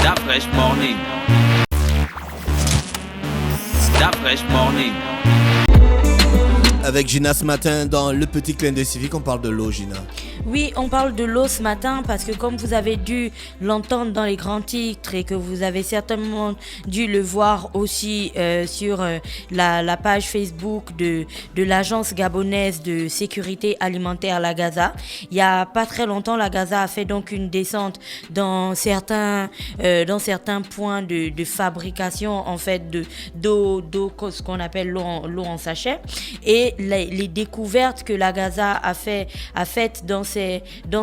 That Fresh Morning. That Fresh Morning. Avec Gina ce matin dans le petit clin d'œil civique, on parle de l'eau, Gina. Oui, on parle de l'eau ce matin parce que comme vous avez dû l'entendre dans les grands titres et que vous avez certainement dû le voir aussi sur la page Facebook de l'agence gabonaise de sécurité alimentaire, la Gaza. Il y a pas très longtemps, la Gaza a fait donc une descente dans certains points de fabrication en fait d'eau, ce qu'on appelle l'eau en sachet, et les découvertes que la Gaza a faites dans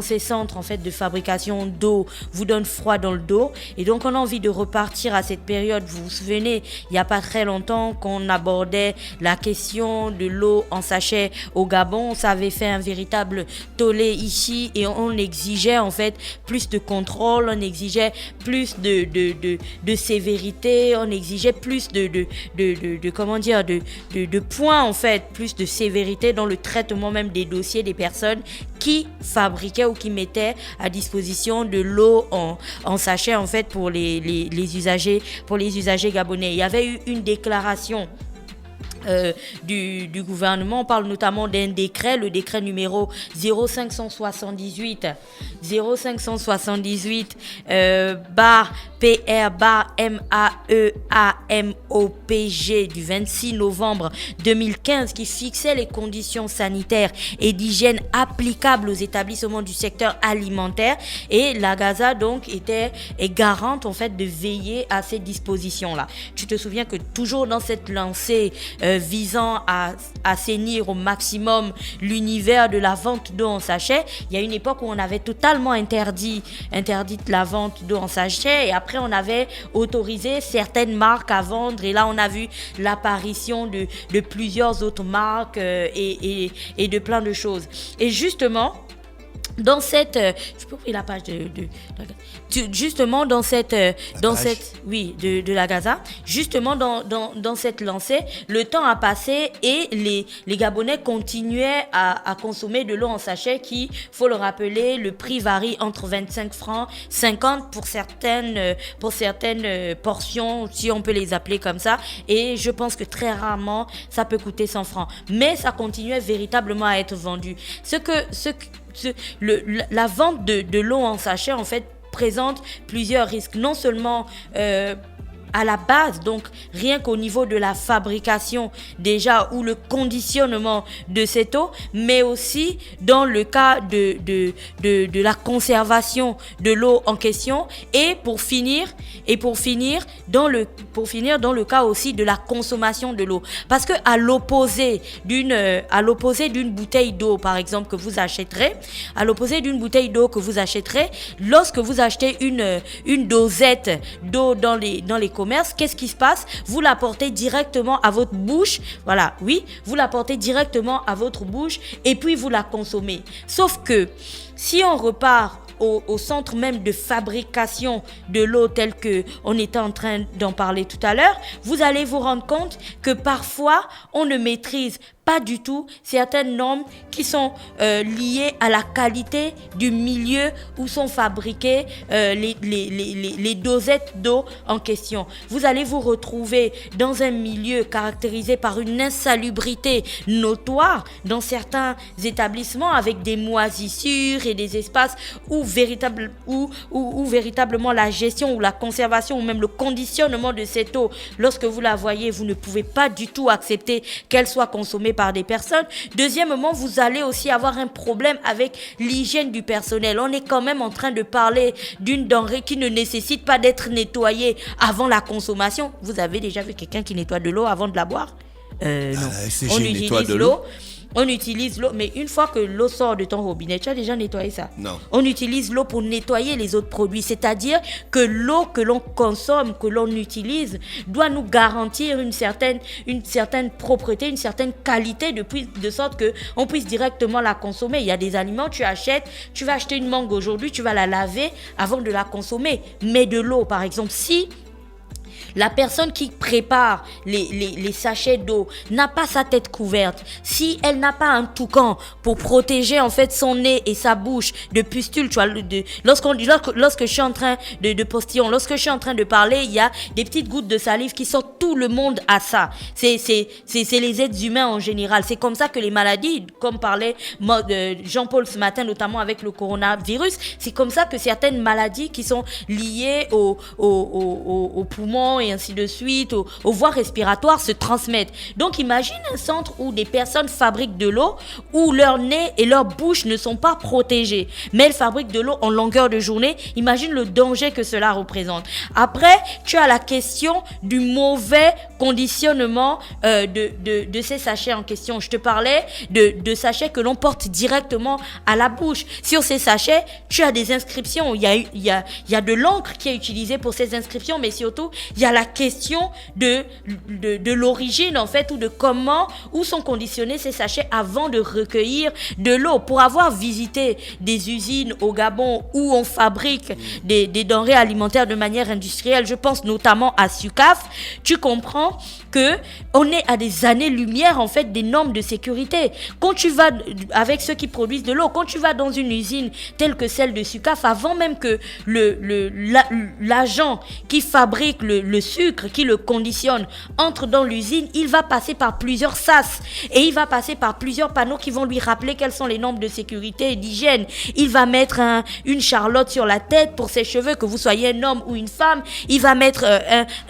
ces centres en fait de fabrication d'eau vous donnent froid dans le dos, et donc on a envie de repartir à cette période. Vous vous souvenez, il n'y a pas très longtemps qu'on abordait la question de l'eau en sachet au Gabon. Ça avait fait un véritable tollé ici et on exigeait en fait plus de contrôle, on exigeait plus de sévérité, on exigeait plus de points en fait, plus de sévérité dans le traitement même des dossiers des personnes qui fabriquaient ou qui mettaient à disposition de l'eau en sachet en fait pour les usagers gabonais. Il y avait eu une déclaration du gouvernement. On parle notamment d'un décret, le décret numéro 0578 bar PR bar MAEAMOPG du 26 novembre 2015 qui fixait les conditions sanitaires et d'hygiène applicables aux établissements du secteur alimentaire, et la Gaza donc est garante en fait de veiller à ces dispositions-là. Tu te souviens que toujours dans cette lancée visant à assainir au maximum l'univers de la vente d'eau en sachet, il y a une époque où on avait totalement interdit la vente d'eau en sachet, et après on avait autorisé certaines marques à vendre, et là on a vu l'apparition de plusieurs autres marques et de plein de choses. Et justement dans cette tu peux ouvrir la page de la Gaza, justement dans cette lancée, le temps a passé et les Gabonais continuaient à consommer de l'eau en sachet qui, faut le rappeler, le prix varie entre 25 francs 50 pour certaines portions, si on peut les appeler comme ça, et je pense que très rarement ça peut coûter 100 francs, mais ça continuait véritablement à être vendu. La vente de l'eau en sachet en fait présente plusieurs risques, non seulement à la base, donc rien qu'au niveau de la fabrication déjà ou le conditionnement de cette eau, mais aussi dans le cas de la conservation de l'eau en question, et pour finir dans le cas aussi de la consommation de l'eau, parce que à l'opposé d'une bouteille d'eau par exemple que vous achèterez, lorsque vous achetez une dosette d'eau dans les commerces, qu'est-ce qui se passe? Vous la portez directement à votre bouche. Voilà, oui, vous la portez directement à votre bouche et puis vous la consommez. Sauf que si on repart au centre même de fabrication de l'eau tel que on était en train d'en parler tout à l'heure, vous allez vous rendre compte que parfois on ne maîtrise pas du tout certaines normes qui sont liées à la qualité du milieu où sont fabriquées les dosettes d'eau en question. Vous allez vous retrouver dans un milieu caractérisé par une insalubrité notoire dans certains établissements, avec des moisissures et des espaces où véritablement la gestion ou la conservation ou même le conditionnement de cette eau, lorsque vous la voyez, vous ne pouvez pas du tout accepter qu'elle soit consommée par des personnes. Deuxièmement, vous allez aussi avoir un problème avec l'hygiène du personnel. On est quand même en train de parler d'une denrée qui ne nécessite pas d'être nettoyée avant la consommation. Vous avez déjà vu quelqu'un qui nettoie de l'eau avant de la boire? Non. On utilise l'eau. On utilise l'eau, mais une fois que l'eau sort de ton robinet, tu as déjà nettoyé ça? Non. On utilise l'eau pour nettoyer les autres produits, c'est-à-dire que l'eau que l'on consomme, que l'on utilise, doit nous garantir une certaine propreté, une certaine qualité, de sorte qu'on puisse directement la consommer. Il y a des aliments, tu vas acheter une mangue aujourd'hui, tu vas la laver avant de la consommer. Mais de l'eau, par exemple, si la personne qui prépare les sachets d'eau n'a pas sa tête couverte, si elle n'a pas un toucan pour protéger en fait son nez et sa bouche de pustules, tu vois, lorsque je suis en train de postillon, lorsque je suis en train de parler, il y a des petites gouttes de salive qui sortent, tout le monde a ça. C'est les êtres humains en général. C'est comme ça que les maladies, comme parlait Jean-Paul ce matin, notamment avec le coronavirus, c'est comme ça que certaines maladies qui sont liées aux poumons et ainsi de suite, aux voies respiratoires se transmettent. Donc imagine un centre où des personnes fabriquent de l'eau, où leur nez et leur bouche ne sont pas protégés, mais elles fabriquent de l'eau en longueur de journée. Imagine le danger que cela représente. Après, tu as la question du mauvais conditionnement de ces sachets en question. Je te parlais de sachets que l'on porte directement à la bouche. Sur ces sachets, tu as des inscriptions. Il y a de l'encre qui est utilisée pour ces inscriptions, mais surtout, il y a la question de l'origine, en fait, ou de comment, où sont conditionnés ces sachets avant de recueillir de l'eau. Pour avoir visité des usines au Gabon où on fabrique des denrées alimentaires de manière industrielle, je pense notamment à Sucaf, tu comprends que on est à des années-lumière en fait des normes de sécurité. Quand tu vas avec ceux qui produisent de l'eau, quand tu vas dans une usine telle que celle de Sucaf, avant même que l'agent qui fabrique le sucre, qui le conditionne, entre dans l'usine, il va passer par plusieurs sas et il va passer par plusieurs panneaux qui vont lui rappeler quelles sont les normes de sécurité et d'hygiène. Il va mettre une charlotte sur la tête pour ses cheveux, que vous soyez un homme ou une femme. Il va mettre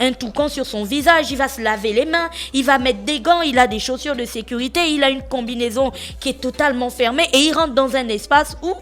un toucan sur son visage, il va se laver les mains, il va mettre des gants, il a des chaussures de sécurité, il a une combinaison qui est totalement fermée et il rentre dans un espace où,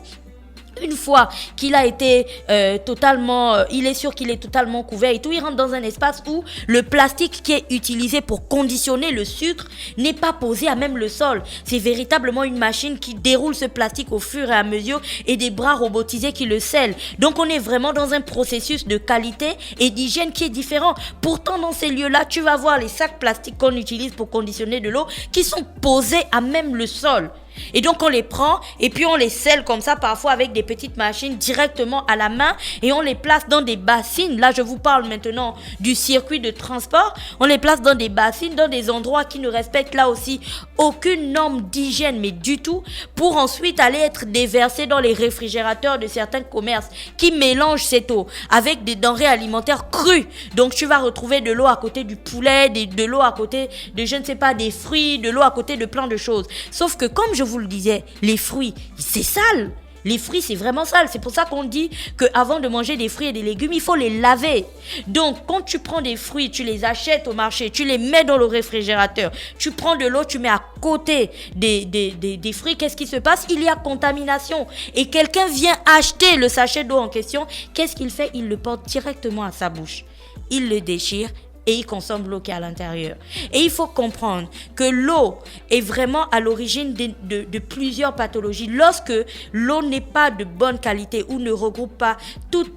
une fois qu'il a été il est sûr qu'il est totalement couvert et tout, il rentre dans un espace où le plastique qui est utilisé pour conditionner le sucre n'est pas posé à même le sol. C'est véritablement une machine qui déroule ce plastique au fur et à mesure et des bras robotisés qui le scellent. Donc on est vraiment dans un processus de qualité et d'hygiène qui est différent. Pourtant dans ces lieux-là, tu vas voir les sacs plastiques qu'on utilise pour conditionner de l'eau qui sont posés à même le sol. Et donc on les prend et puis on les scelle comme ça, parfois avec des petites machines directement à la main, et on les place dans des bassines. Là je vous parle maintenant du circuit de transport. On les place dans des bassines, dans des endroits qui ne respectent là aussi aucune norme d'hygiène, mais du tout, pour ensuite aller être déversés dans les réfrigérateurs de certains commerces qui mélangent cette eau avec des denrées alimentaires crues. Donc tu vas retrouver de l'eau à côté du poulet, de l'eau à côté de je ne sais pas des fruits, de l'eau à côté de plein de choses. Sauf que comme je vous le disais, les fruits, c'est sale. Les fruits, c'est vraiment sale. C'est pour ça qu'on dit qu'avant de manger des fruits et des légumes, il faut les laver. Donc, quand tu prends des fruits, tu les achètes au marché, tu les mets dans le réfrigérateur, tu prends de l'eau, tu mets à côté des fruits, qu'est-ce qui se passe? Il y a contamination. Et quelqu'un vient acheter le sachet d'eau en question. Qu'est-ce qu'il fait? Il le porte directement à sa bouche. Il le déchire et il consomme l'eau qui est à l'intérieur. Et il faut comprendre que l'eau est vraiment à l'origine de plusieurs pathologies. Lorsque l'eau n'est pas de bonne qualité ou ne regroupe pas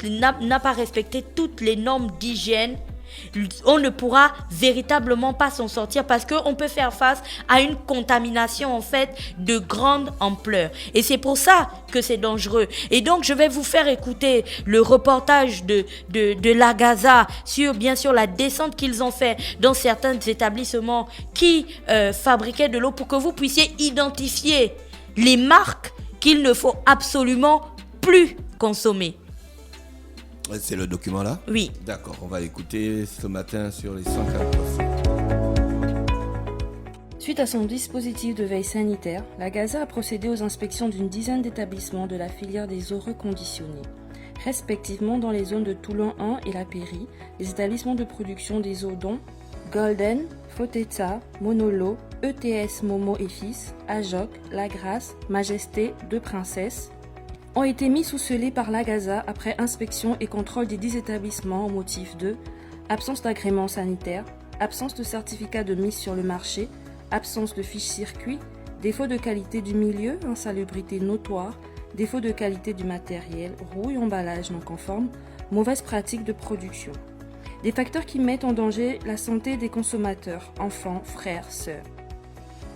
n'a pas respecté toutes les normes d'hygiène, on ne pourra véritablement pas s'en sortir, parce qu'on peut faire face à une contamination en fait de grande ampleur. Et c'est pour ça que c'est dangereux. Et donc je vais vous faire écouter le reportage de la Gaza sur bien sûr la descente qu'ils ont fait dans certains établissements qui fabriquaient de l'eau, pour que vous puissiez identifier les marques qu'il ne faut absolument plus consommer. C'est le document là? Oui. D'accord, on va écouter ce matin sur les 104. Suite à son dispositif de veille sanitaire, la Gaza a procédé aux inspections d'une dizaine d'établissements de la filière des eaux reconditionnées, respectivement dans les zones de Toulon 1 et La Péri, les établissements de production des eaux dont Golden, Foteta, Monolo, ETS Momo et Fils, Ajoc, La Grasse, Majesté, Deux Princesses, ont été mis sous scellé par la Gaza après inspection et contrôle des 10 établissements au motif de absence d'agrément sanitaire, absence de certificat de mise sur le marché, absence de fiche circuit, défaut de qualité du milieu, insalubrité notoire, défaut de qualité du matériel, rouille, emballage non conforme, mauvaise pratique de production. Des facteurs qui mettent en danger la santé des consommateurs, enfants, frères, sœurs.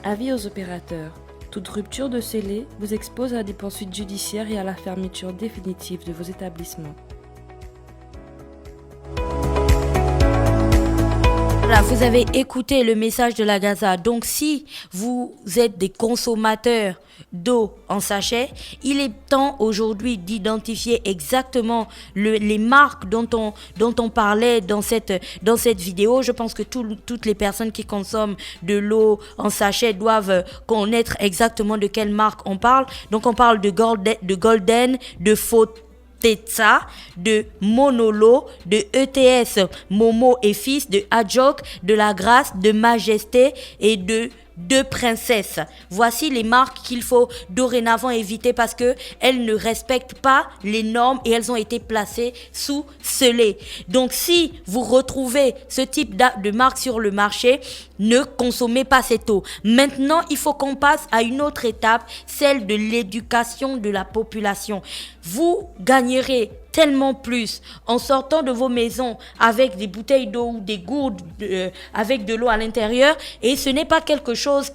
Avis aux opérateurs. Toute rupture de scellé vous expose à des poursuites judiciaires et à la fermeture définitive de vos établissements. Voilà, vous avez écouté le message de la Gaza. Donc, si vous êtes des consommateurs d'eau en sachet, il est temps aujourd'hui d'identifier exactement les marques dont on parlait dans cette vidéo. Je pense que toutes les personnes qui consomment de l'eau en sachet doivent connaître exactement de quelle marque on parle. Donc, on parle de Golden, de Fotetsa, de Monolo, de ETS, Momo et Fils, de Adjok, de La Grâce, de Majesté et de Princesse. Voici les marques qu'il faut dorénavant éviter parce que elles ne respectent pas les normes et elles ont été placées sous scellé. Donc si vous retrouvez ce type de marque sur le marché, ne consommez pas cette eau. Maintenant, il faut qu'on passe à une autre étape, celle de l'éducation de la population. Vous gagnerez tellement plus en sortant de vos maisons avec des bouteilles d'eau ou des gourdes avec de l'eau à l'intérieur, et ce n'est pas quelque chose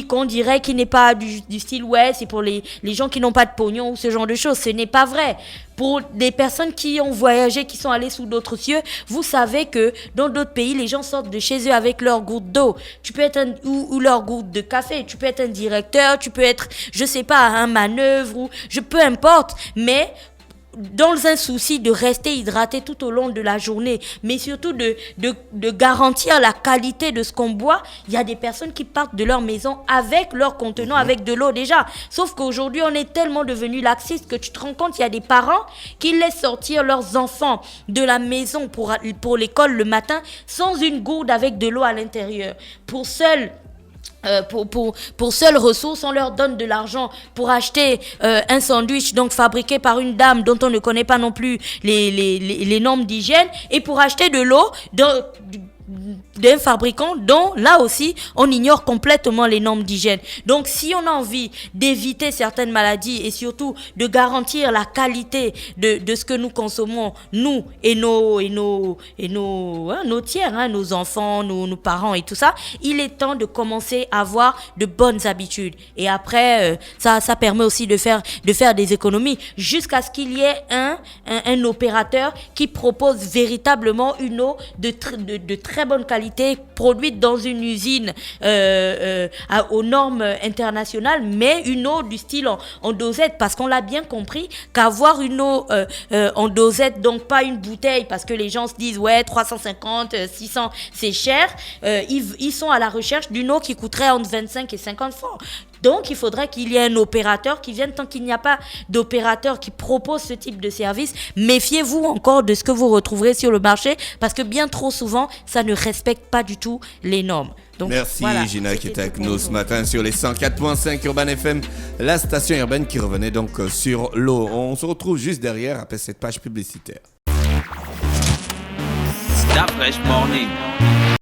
qu'on dirait qui n'est pas du style ouais, c'est pour les gens qui n'ont pas de pognon ou ce genre de choses. Ce n'est pas vrai. Pour des personnes qui ont voyagé, qui sont allées sous d'autres cieux, vous savez que dans d'autres pays, les gens sortent de chez eux avec leur goutte d'eau. Tu peux être ou leur goutte de café. Tu peux être un directeur, tu peux être, je sais pas, un manœuvre ou peu importe. Mais dans un souci de rester hydraté tout au long de la journée, mais surtout de garantir la qualité de ce qu'on boit, il y a des personnes qui partent de leur maison avec leur contenant, avec de l'eau déjà. Sauf qu'aujourd'hui, on est tellement devenus laxistes que tu te rends compte, il y a des parents qui laissent sortir leurs enfants de la maison pour l'école le matin sans une gourde avec de l'eau à l'intérieur. Pour seule ressource, on leur donne de l'argent pour acheter un sandwich donc fabriqué par une dame dont on ne connaît pas non plus les normes d'hygiène, et pour acheter de l'eau d'un fabricant dont là aussi on ignore complètement les normes d'hygiène. Donc si on a envie d'éviter certaines maladies et surtout de garantir la qualité de ce que nous consommons, nous et nos tiers, nos enfants, nos parents et tout ça, il est temps de commencer à avoir de bonnes habitudes. Et après ça permet aussi de faire des économies jusqu'à ce qu'il y ait un opérateur qui propose véritablement une eau de très bonne qualité, produite dans une usine aux normes internationales, mais une eau du style en dosette, parce qu'on l'a bien compris qu'avoir une eau en dosette, donc pas une bouteille, parce que les gens se disent ouais 350, 600 c'est cher, ils sont à la recherche d'une eau qui coûterait entre 25 et 50 francs. Donc, il faudrait qu'il y ait un opérateur qui vienne. Tant qu'il n'y a pas d'opérateur qui propose ce type de service, méfiez-vous encore de ce que vous retrouverez sur le marché, parce que bien trop souvent, ça ne respecte pas du tout les normes. Donc, merci voilà, Gina qui était avec nous ce aujourd'hui. matin sur les 104.5 Urban FM, la station urbaine qui revenait donc sur l'eau. On se retrouve juste derrière après cette page publicitaire. Stop Fresh Morning.